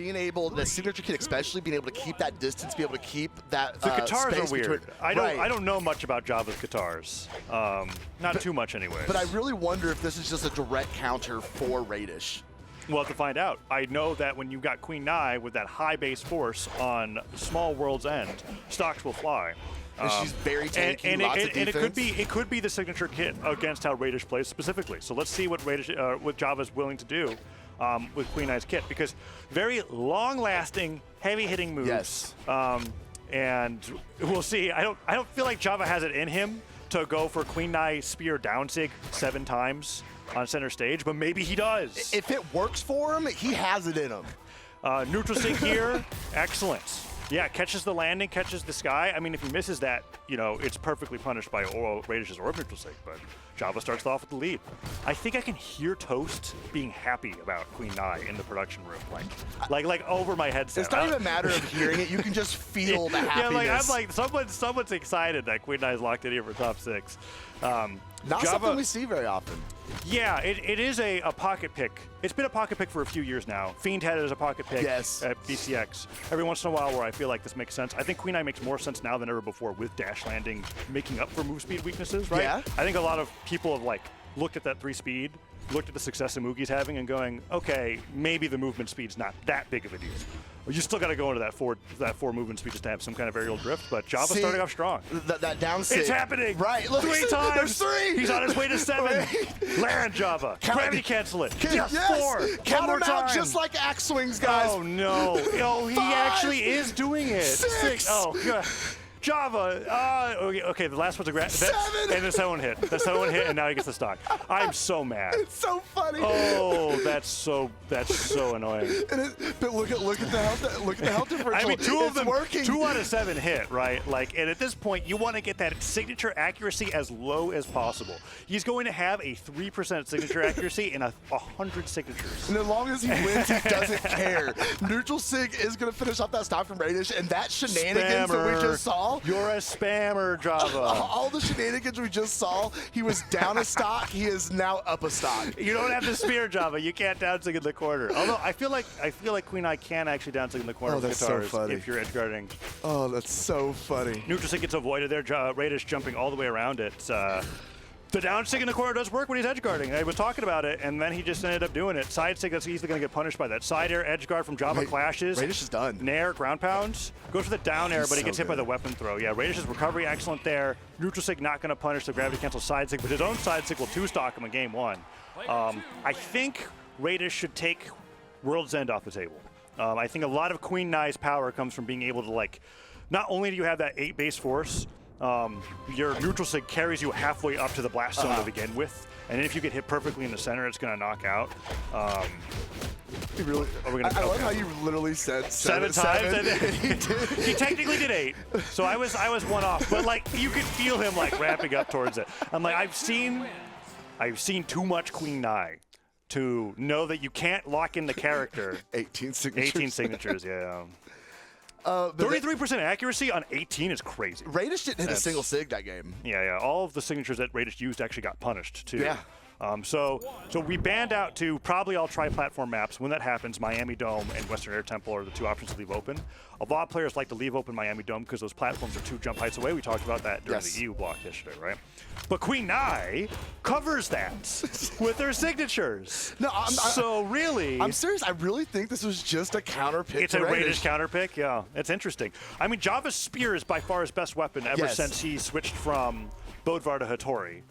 being able, the signature kit especially, being able to keep that distance, be able to keep that the guitars space are weird. between, I don't know much about Java's guitars. Not too much anyway. But I really wonder if this is just a direct counter for Raydish. We'll have to find out. I know that when you've got Queen Nai with that high base force on small World's End, stocks will fly. And she's very tanky, and lots of defense. it could be the signature kit against how Raydish plays specifically. So let's see what what Java's willing to do with Queen Nai's kit, because very long-lasting, heavy-hitting moves. Yes. And we'll see. I don't feel like Java has it in him to go for Queen Nai spear down sig 7 times on center stage, but maybe he does. If it works for him, he has it in him. Neutral sig here, excellent. Yeah, catches the landing, catches the sky. I mean, if he misses that, you know, it's perfectly punished by Raydish's orb neutral sig, but Java starts off with the lead. I think I can hear Toast being happy about Queen Nai in the production room, like over my headset. It's not even a matter of hearing it; you can just feel the happiness. Yeah, I'm like someone's excited that Queen Nai's locked in here for top 6. Not something we see very often. Yeah, it is a pocket pick. It's been a pocket pick for a few years now. Fiend had it as a pocket pick at BCX. Every once in a while where I feel like this makes sense. I think Queen Nai makes more sense now than ever before with dash landing making up for move speed weaknesses, right? Yeah. I think a lot of people have looked at that 3 speed, looked at the success that Mugi's having and going, okay, maybe the movement speed's not that big of a deal. You still got to go into that 4 movement speed just to have some kind of aerial drift, but Java starting off strong. That down sig. It's happening! Right, look, 3 times! There's 3! He's on his way to 7. Land Java. Gravity cancel it. Yes, 4. Count One more him out time. just like axe swings, guys. Oh no! Oh, he 5, actually is doing it. 6. Oh god. Java, okay, the last one's a 7. And the 7 hit. The 7 hit, and now he gets the stock. I'm so mad. It's so funny. Oh, that's so annoying. But look at the health differential. I mean, 2 of them, working. 2 out of 7 hit, right? And at this point, you want to get that signature accuracy as low as possible. He's going to have a 3% signature accuracy in 100 signatures. And as long as he wins, he doesn't care. Neutral sig is going to finish off that stock from Raydish, and that shenanigans that we just saw. You're a spammer, Java. All the shenanigans we just saw, he was down a stock, he is now up a stock. You don't have to spear, Java. You can't downsig in the corner. Although I feel like Queen Nai can actually downsig in the corner with guitars if you're edge guarding. Oh, that's so funny. Neutral sig gets avoided there. Raydish jumping all the way around it. The down sig in the corner does work when he's edge guarding. I was talking about it, and then he just ended up doing it. Side sig, that's easily going to get punished by that. Side air edge guard from Java clashes. Raydish is done. Nair, ground pounds. Goes for the down air, but he gets hit by the weapon throw. Yeah, Raydish's recovery excellent there. Neutral sig not going to punish the gravity cancel side sig, but his own side sig will 2-stock him in game 1. I think Raydish should take World's End off the table. I think a lot of Queen Nai's power comes from being able to, not only do you have that 8 base force, your neutral sig carries you halfway up to the blast zone to begin with, and if you get hit perfectly in the center, it's going to knock out. I love how you literally said 7 times. He technically did 8, so I was 1 off, but you could feel him ramping up towards it. I'm like, I've seen too much Queen Nai to know that you can't lock in the character. 18 signatures. 18 signatures, yeah. 33% accuracy on 18 is crazy. Raydish didn't hit a single sig that game. Yeah. All of the signatures that Raydish used actually got punished, too. Yeah. So we banned out to probably all tri-platform maps. When that happens, Miami Dome and Western Air Temple are the 2 options to leave open. A lot of players like to leave open Miami Dome because those platforms are 2 jump heights away. We talked about that during the EU block yesterday, right? But Queen Nai covers that with her signatures. No, I'm serious. I really think this was just a counter pick. It's a Raydish counter pick. Yeah, it's interesting. I mean, Java's spear is by far his best weapon ever since he switched from Bodvar to Hattori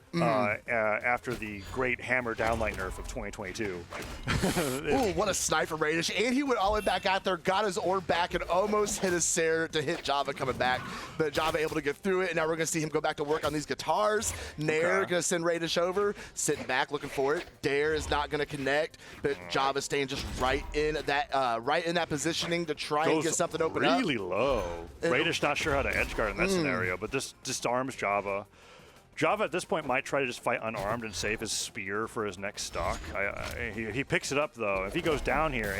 after the great hammer downlight nerf of 2022. Ooh, what a sniper Raydish. And he went all the way back out there, got his orb back, and almost hit his Sair to hit Java coming back. But Java able to get through it, and now we're going to see him go back to work on these guitars. Nair going to send Raydish over, sitting back looking for it. Dare is not going to connect, but Java staying just right in that positioning to try and get something open up. Really low. Raydish not sure how to edge guard in that scenario, but this disarms Java. Java at this point might try to just fight unarmed and save his spear for his next stock. He picks it up, though. If he goes down here,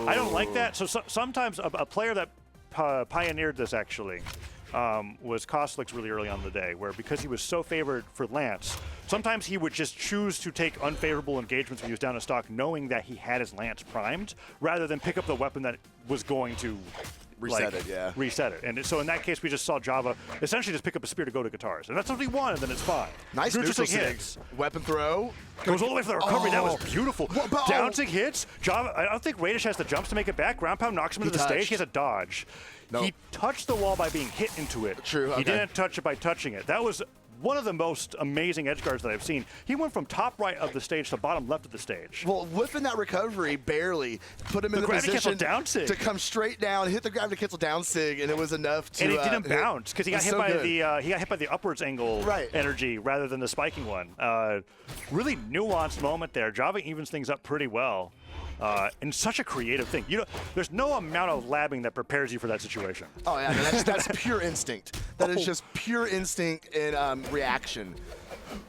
I don't like that. So sometimes a player that pioneered this, actually, was Koslik's really early on in the day, where because he was so favored for Lance, sometimes he would just choose to take unfavorable engagements when he was down in stock, knowing that he had his Lance primed, rather than pick up the weapon that was going to reset it, yeah. Reset it. And so in that case, we just saw Java essentially just pick up a spear to go to guitars. And that's what he wanted, then it's fine. Nice neutral hits. Weapon throw. Goes all the way for the recovery. That was beautiful. But, Down sig hits. Java, I don't think Raydish has the jumps to make it back. Ground pound knocks him into the stage. He has a dodge. Nope. He touched the wall by being hit into it. True, okay. He didn't touch it by touching it. That was one of the most amazing edge guards that I've seen. He went from top right of the stage to bottom left of the stage. Well, whipping that recovery barely put him in the position down sig. to come straight down, hit the gravity cancel down sig, and it was enough to. And it didn't bounce because he got hit by the upwards angle right. energy rather than the spiking one. Really nuanced moment there. Java evens things up pretty well. And such a creative thing. You know, there's no amount of labbing that prepares you for that situation. Oh yeah, that's pure instinct. That is just pure instinct and reaction.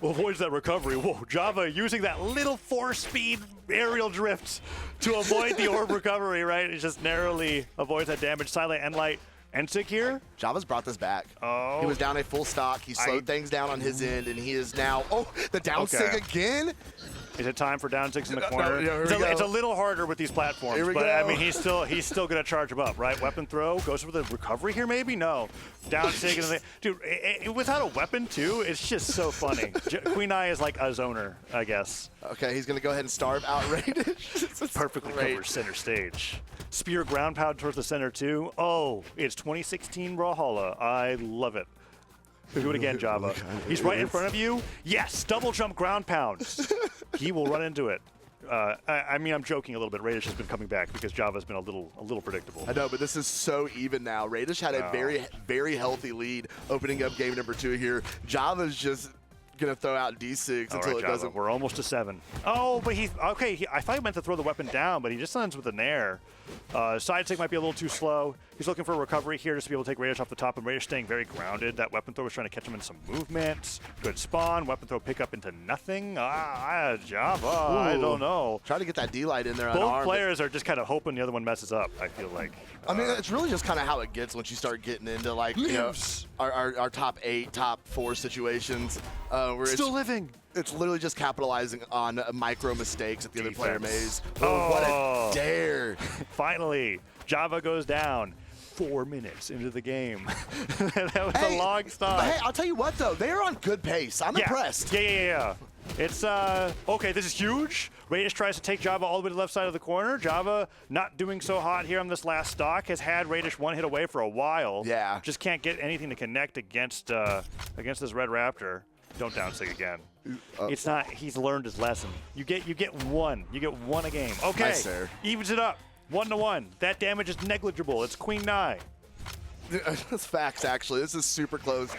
Avoids that recovery. Whoa, Java using that little 4-speed aerial drift to avoid the orb recovery, right? It just narrowly avoids that damage. Silent and light. Ensik here. Java's brought this back. Oh. He was down a full stock. He slowed things down on his end, and he is now, the down sig again? Is it time for down six in the corner? No, it's a little harder with these platforms, but I mean, he's still going to charge him up, right? Weapon throw goes for the recovery here, maybe? No, down sig, dude. Without a weapon too, it's just so funny. Queen Eye is like a zoner, I guess. Okay, he's going to go ahead and starve out Raydish. Perfectly covered center stage. Spear ground pound towards the center too. Oh, it's 2016 Brawlhalla. I love it. Do it again, Java. He's right in front of you. Yes, double jump ground pounds. He will run into it. I mean, I'm joking a little bit. Raydish has been coming back because Java's been a little predictable. I know, but this is so even now. Raydish had a very, very healthy lead opening up game number 2 here. Java's just gonna throw out D6 until it doesn't. We're almost to 7. Oh, but he's okay. I thought he meant to throw the weapon down, but he just ends with an air. Side stick might be a little too slow. He's looking for a recovery here just to be able to take Raydish off the top, and Raydish staying very grounded. That weapon throw was trying to catch him in some movement. Good spawn. Weapon throw pick up into nothing. Java. Ooh. I don't know. Try to get that D-light in there on Both arm. players are just kind of hoping the other one messes up, I feel like. I mean, it's really just kind of how it gets once you start getting into, like, you know, our top 8, top 4 situations. Where Still living. It's literally just capitalizing on micro mistakes that the other player makes. Oh, what a dare. Finally, Java goes down 4 minutes into the game. That was a long stop. Hey, I'll tell you what, though. They are on good pace. I'm impressed. Yeah. It's, okay, this is huge. Raydish tries to take Java all the way to the left side of the corner. Java not doing so hot here on this last stock. Has had Raydish one hit away for a while. Yeah. Just can't get anything to connect against this Red Raptor. Don't downsig again. It's not. He's learned his lesson. You get one. You get one a game. Okay. Nice, sir. Evens it up. 1-1. That damage is negligible. It's Queen Nye. That's facts, actually. This is super close.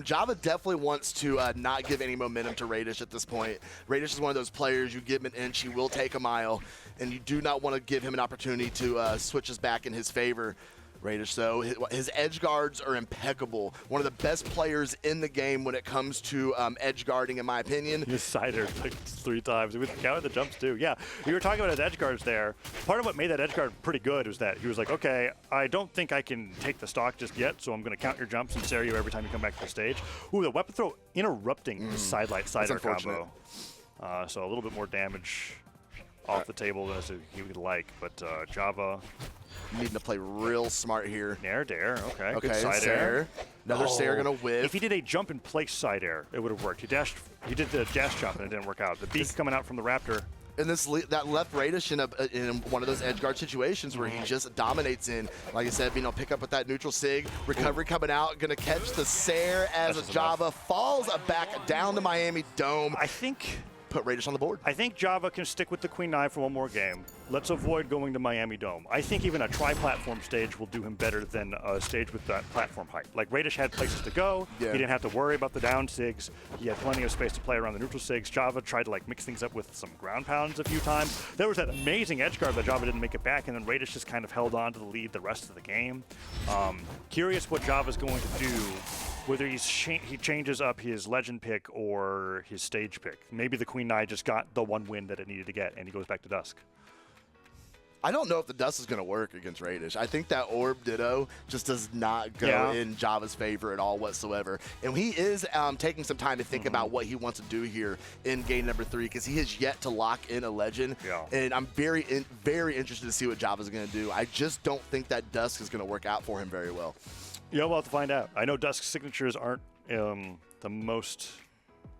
Java definitely wants to not give any momentum to Raydish at this point. Raydish is one of those players, you give him an inch, he will take a mile, and you do not want to give him an opportunity to switch his back in his favor. Raydish, though, his edge guards are impeccable. One of the best players in the game when it comes to edge guarding, in my opinion. He cidered like 3 times. He was counting the jumps, too. Yeah, you were talking about his edge guards there. Part of what made that edge guard pretty good was that he was like, okay, I don't think I can take the stock just yet, so I'm going to count your jumps and stare you every time you come back to the stage. Ooh, the weapon throw interrupting the side-light cider combo. So a little bit more damage off the table than he would like, but Java needing to play real smart here. Nair dare, okay. Okay, good side air. Another Sayer gonna whiff. If he did a jump in place side air, it would have worked. He did the dash jump and it didn't work out. The beak coming out from the Raptor. And that left Raydish in one of those edge guard situations where he just dominates in. Like I said, pick up with that neutral sig. Recovery coming out, gonna catch the Sayer as Java falls back down to Miami Dome. I think put Raydish on the board. I think Java can stick with the Queen Nine for one more game. Let's avoid going to Miami Dome. I think even a tri-platform stage will do him better than a stage with that platform height. Like, Raydish had places to go. Yeah. He didn't have to worry about the down sigs. He had plenty of space to play around the neutral sigs. Java tried to, like, mix things up with some ground pounds a few times. There was that amazing edge guard that Java didn't make it back, and then Raydish just kind of held on to the lead the rest of the game. Curious what Java's going to do, whether he changes up his legend pick or his stage pick. Maybe the Queen Nine just got the one win that it needed to get, and he goes back to Dusk. I don't know if the dust is going to work against Raydish. I think that orb ditto just does not go in Java's favor at all whatsoever. And he is taking some time to think about what he wants to do here in game number 3 because he has yet to lock in a legend. Yeah. And I'm very interested to see what Java's going to do. I just don't think that Dusk is going to work out for him very well. Yeah, we'll have to find out. I know Dusk's signatures aren't the most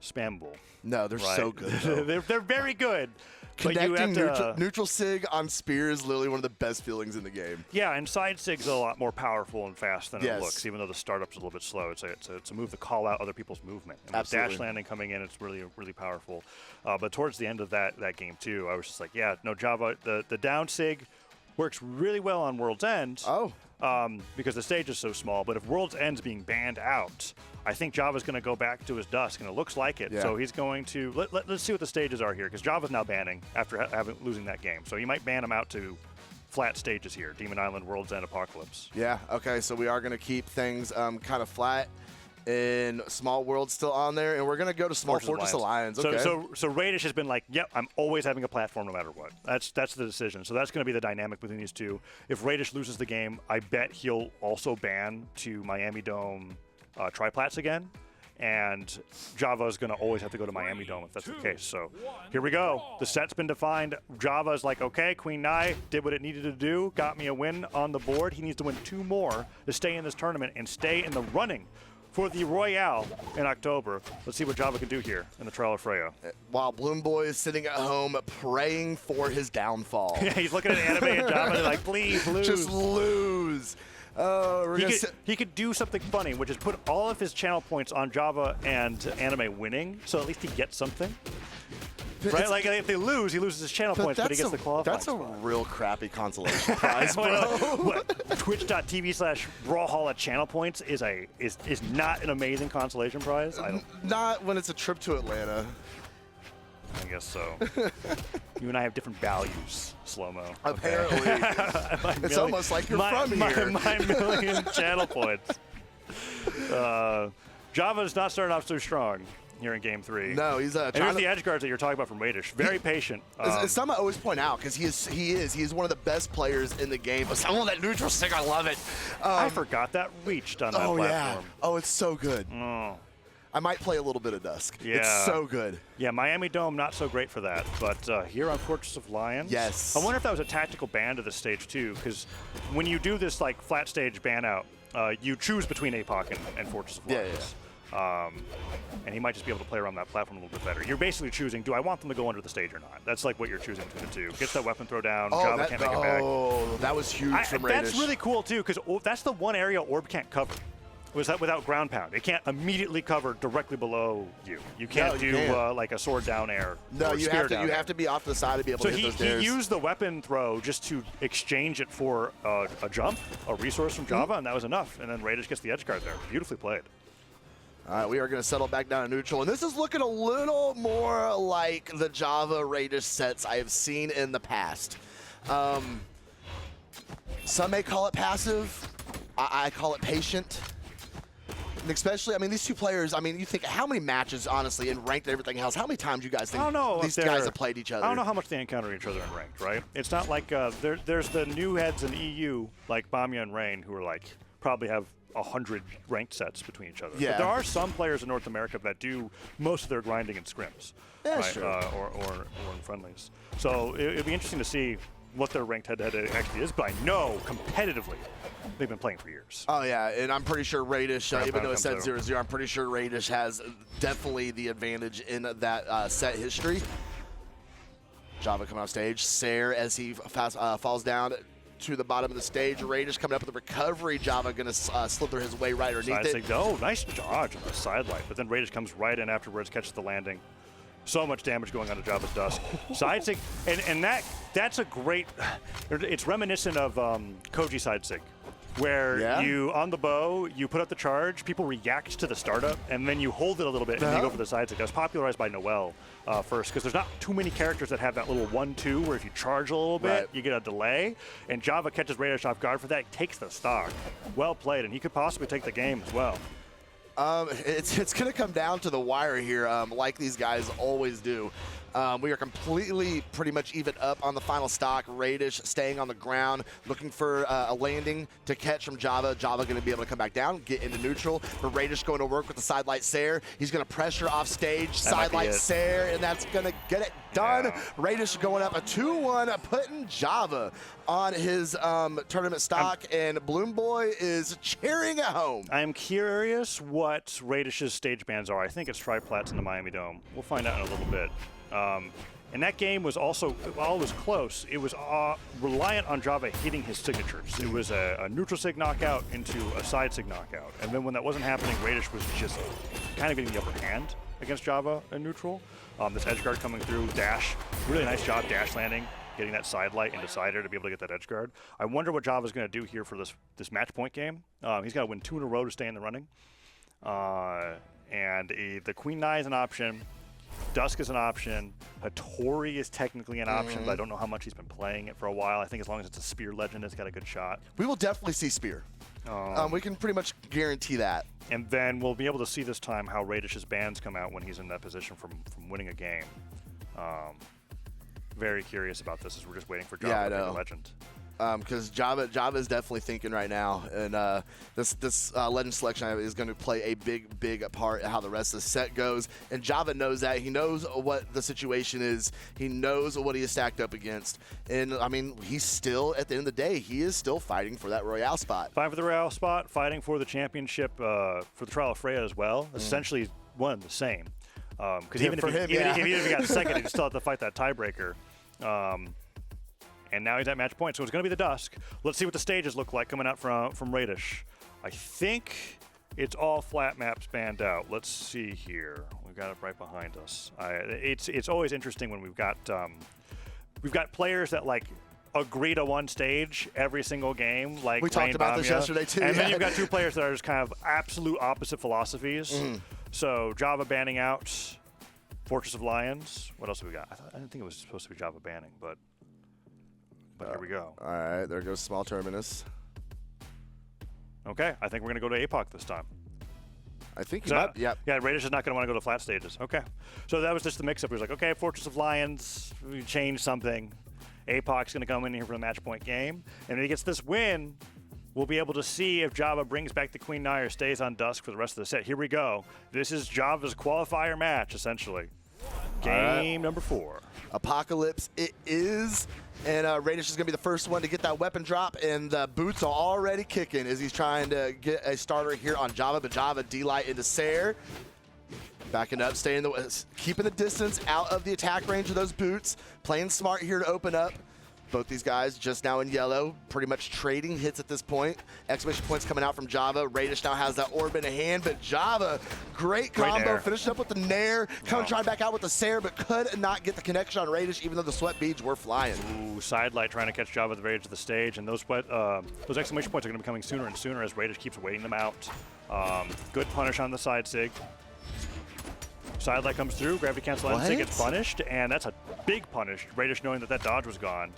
spammable. No, they're so good. they're very good. Connecting neutral sig on Spear is literally one of the best feelings in the game. Yeah, and side sig's a lot more powerful and fast than it looks, even though the startup's a little bit slow. It's a move to call out other people's movement. And with dash landing coming in, it's really powerful. But towards the end of that game too, I was just like, yeah, no, Java, the down sig works really well on World's End. Because the stage is so small. But if World's End's being banned out, I think Java's going to go back to his Dusk, and it looks like it. So he's going to let's see what the stages are here, because Java's now banning after losing that game. So he might ban him out to flat stages here: Demon Island, World's End, Apocalypse. Yeah. Okay. So we are going to keep things kind of flat. And Small World's still on there, and we're going to go to Small Fortress Alliance. Okay. So Raydish has been like, yep, I'm always having a platform no matter what. That's the decision. So that's going to be the dynamic between these two. If Raydish loses the game, I bet he'll also ban to Miami Dome triplats again, and Java is going to always have to go to Miami Dome if that's the case. So here we go. The set's been defined. Java's like, okay, Queen Nai did what it needed to do, got me a win on the board. He needs to win 2 more to stay in this tournament and stay in the running for the Royale in October. Let's see what Java can do here in the Trial of Freya. While Bloom Boy is sitting at home praying for his downfall. Yeah, he's looking at anime and Java and like, please lose. Just lose. He could do something funny, which is put all of his channel points on Java and anime winning, so at least he gets something. Right? Like, if they lose, he loses his channel points, but he gets the qualifying That's spot. a real crappy consolation prize, bro. Twitch.tv/Brawlhalla channel points is not an amazing consolation prize? Not when it's a trip to Atlanta. I guess so. You and I have different values, Slow-Mo. Apparently. It's almost like you're from here. My million channel points. Java's not starting off so strong here in Game 3. No, he's and here's the edge guards that you're talking about from Raydish. Very patient. It's something I always point out, because he is one of the best players in the game. But some of that neutral stick, I love it. I forgot that reached on that platform. Yeah. Oh, it's so good. I might play a little bit of Dusk. Yeah. It's so good. Yeah, Miami Dome, not so great for that. But here on Fortress of Lions, yes. I wonder if that was a tactical ban to this stage too, because when you do this like flat stage ban out, you choose between APOC and Fortress of Lions. And he might just be able to play around that platform a little bit better. You're basically choosing, do I want them to go under the stage or not? That's like what you're choosing between the two. Gets that weapon throw down, Java can't make it back. Oh, that was huge from Raydish. That's really cool too, because that's the one area Orb can't cover. Was that without ground pound? It can't immediately cover directly below you. You can't do like a sword down air. No, you have to be off to the side to be able to hit those dares. He used the weapon throw just to exchange it for a jump, a resource from Java, and that was enough. And then Raydish gets the edge guard there. Beautifully played. All right, we are going to settle back down to neutral, and this is looking a little more like the Java Raydish sets I have seen in the past. Some may call it passive. I call it patient. And especially, I mean, these two players, I mean, you think how many matches, honestly, in ranked and everything else, how many times you guys think these guys have played each other? I don't know how much they encounter each other in ranked, right? It's not like there's the new heads in EU, like Bamia and Rain, who are like probably have 100 ranked sets between each other. Yeah. But there are some players in North America that do most of their grinding in scrims, right? Sure. Or in friendlies. So it'd be interesting to see what their ranked head-to-head actually is, but I know competitively they've been playing for years. Oh, yeah, and I'm pretty sure Raydish, even though it said 0-0, I'm pretty sure Raydish has definitely the advantage in that set history. Java coming off stage. Sair, as he falls down to the bottom of the stage. Raydish coming up with the recovery. Java going to slither his way right underneath it. Oh, nice dodge on the sidelight, but then Raydish comes right in afterwards, catches the landing. So much damage going on to Java's Dusk. Side sig, and that's a great, it's reminiscent of Koji side sig, where you, on the bow, you put up the charge, people react to the startup, and then you hold it a little bit and you go for the side sig. That was popularized by Noel first, because there's not too many characters that have that little 1-2 where if you charge a little bit, you get a delay, and Java catches Raydish off guard for that, takes the stock. Well played, and he could possibly take the game as well. It's going to come down to the wire here, like these guys always do. We are completely pretty much even up on the final stock. Raydish staying on the ground, looking for a landing to catch from Java. Java going to be able to come back down, get into neutral. But Raydish going to work with the sidelight Sair. He's going to pressure off stage, sidelight Sair, and that's going to get it done. Yeah. Raydish going up a 2-1, putting Java on his tournament stock, and Bloom Boy is cheering at home. I'm curious what Raydish's stage bans are. I think it's Triplats in the Miami Dome. We'll find out in a little bit. And that game was also, while it was close, it was reliant on Java hitting his signatures. It was a neutral sig knockout into a side sig knockout. And then when that wasn't happening, Raydish was just kind of getting the upper hand against Java in neutral. This edge guard coming through, dash, really nice job dash landing, getting that side light into sider to be able to get that edge guard. I wonder what Java's going to do here for this match point game. He's got to win 2 in a row to stay in the running. The Queen Nai is an option. Dusk is an option. Hattori is technically an option, but I don't know how much he's been playing it for a while. I think as long as it's a Spear Legend, it's got a good shot. We will definitely see Spear. We can pretty much guarantee that. And then we'll be able to see this time how Raydish's bans come out when he's in that position from winning a game. Very curious about this as we're just waiting for Java to be the legend. Because Java is definitely thinking right now, and this legend selection is going to play a big part in how the rest of the set goes. And Java knows that. He knows what the situation is. He knows what he is stacked up against. And I mean, he's still, at the end of the day, he is still fighting for that Royale spot. Fighting for the Royale spot, fighting for the championship for the Trial of Freya as well. Essentially one and the same. Because even if he got second, he'd still have to fight that tiebreaker. And now he's at match point, so it's going to be the Dusk. Let's see what the stages look like coming out from Raydish. I think it's all flat maps banned out. Let's see here. We've got it right behind us. It's always interesting when we've got players that like agree to one stage every single game. Like we talked about this yesterday too. And then you've got 2 players that are just kind of absolute opposite philosophies. So Java banning out Fortress of Lions. What else have we got? I didn't think it was supposed to be Java banning, but here we go. All right, there goes Small Terminus. Okay, I think we're going to go to APOC this time. I think he might, yeah. Yeah, Raydish is not going to want to go to flat stages. Okay. So that was just the mix-up. He was like, okay, Fortress of Lions, we changed something. APOC's going to come in here for the match point game. And if he gets this win, we'll be able to see if Java brings back the Queen Nai or stays on Dusk for the rest of the set. Here we go. This is Java's qualifier match, essentially. Game number 4. Apocalypse it is. And Raydish is going to be the first one to get that weapon drop, and the boots are already kicking as he's trying to get a starter here on Java, but Java D-Light into Sair. Backing up, keeping the distance out of the attack range of those boots, playing smart here to open up. Both these guys just now in yellow, pretty much trading hits at this point. Exclamation points coming out from Java. Raydish now has that orb in hand, but Java, great combo, finishing up with the Nair, trying back out with the Sair, but could not get the connection on Raydish, even though the sweat beads were flying. Ooh, sidelight trying to catch Java at the very edge of the stage, and those exclamation points are going to be coming sooner and sooner as Raydish keeps waiting them out. Good punish on the side sig. Sidelight comes through, gravity cancel end sig gets punished, and that's a big punish. Raydish knowing that dodge was gone.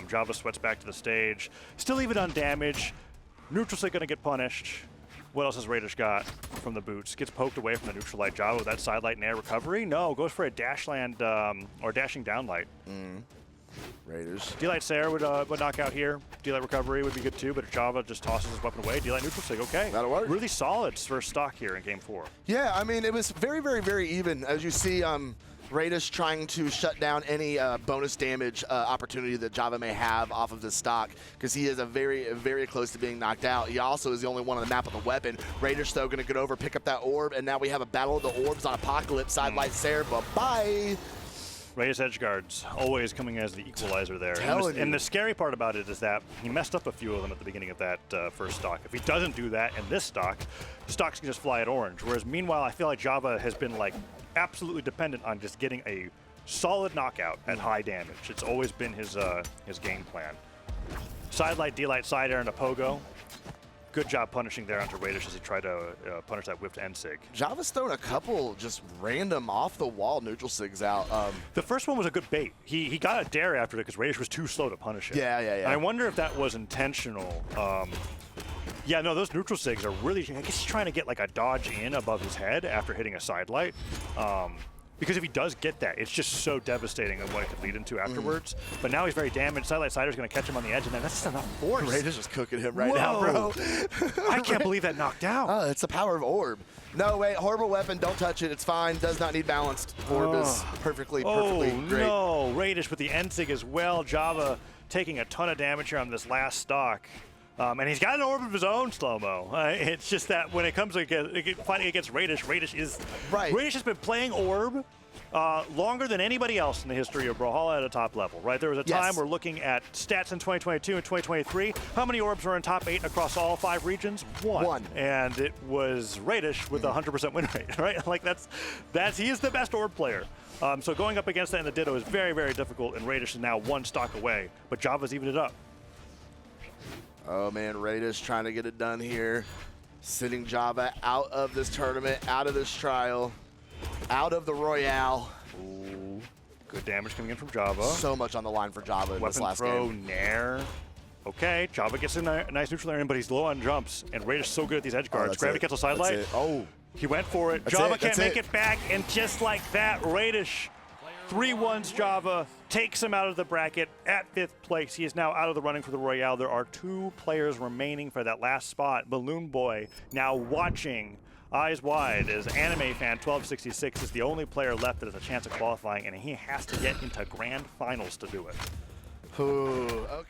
Java sweats back to the stage. Still even on damage. Neutral sig gonna get punished. What else has Raydish got from the boots? Gets poked away from the neutral light. Java with that side light and air recovery? No, goes for a dash land or dashing down light. Raydish. D-Light Sair would knock out here. D-Light recovery would be good too, but Java just tosses his weapon away. D-Light neutral sig, okay. That'll work. Really solid first stock here in game 4. Yeah, I mean, it was very even. As you see, Raydish trying to shut down any bonus damage opportunity that Java may have off of this stock, because he is very close to being knocked out. He also is the only one on the map with a weapon. Raydish, though, going to get over, pick up that orb, and now we have a battle of the orbs on Apocalypse. Sidelight Sair, bye-bye. Raydish edge guards always coming as the equalizer there. And the scary part about it is that he messed up a few of them at the beginning of that first stock. If he doesn't do that in this stock, the stocks can just fly at orange. Whereas meanwhile, I feel like Java has been like absolutely dependent on just getting a solid knockout at high damage. It's always been his game plan. Sidelight, D-Light, side air, and a pogo. Good job punishing there onto Raydish as he tried to punish that whipped end sig. Java's thrown a couple just random off-the-wall neutral sigs out. The first one was a good bait. He got a dare after it because Raydish was too slow to punish it. Yeah. I wonder if that was intentional. Yeah, no, those neutral sigs are really, I guess he's trying to get like a dodge in above his head after hitting a side light. Because if he does get that, it's just so devastating on what it could lead into afterwards. But now he's very damaged. Sidelight Sider's going to catch him on the edge, and then that's just enough force. Raydish is cooking him right now, bro. I can't believe that knocked out. Oh, it's the power of Orb. No, wait, horrible weapon. Don't touch it. It's fine. Does not need balanced. Orb is perfectly great. No, Raydish with the N-Sig as well. Java taking a ton of damage here on this last stock. And he's got an orb of his own, slow-mo. It's just that when it comes to fighting against Raydish, Raydish has been playing orb longer than anybody else in the history of Brawlhalla at a top level, right? There was a time we're looking at stats in 2022 and 2023. How many orbs were in top 8 across all 5 regions? One. And it was Raydish with a 100% win rate, right? Like he is the best orb player. So going up against that in the Ditto is very, very difficult, and Raydish is now 1 stock away, but Java's evened it up. Oh man, Raydish trying to get it done here. Sending Java out of this tournament, out of this trial, out of the Royale. Ooh, good damage coming in from Java. So much on the line for Java in this last game. Nair. Okay, Java gets a nice neutral area, but he's low on jumps, and Raydish is so good at these edge guards. Gravity cancel side light. Oh. He went for it. Java can't make it back, and just like that, Raydish 3-1s Java, takes him out of the bracket at 5th place. He is now out of the running for the Royale. There are 2 players remaining for that last spot. Balloon Boy now watching, eyes wide, as Anime Fan 1266 is the only player left that has a chance of qualifying, and he has to get into grand finals to do it. Okay.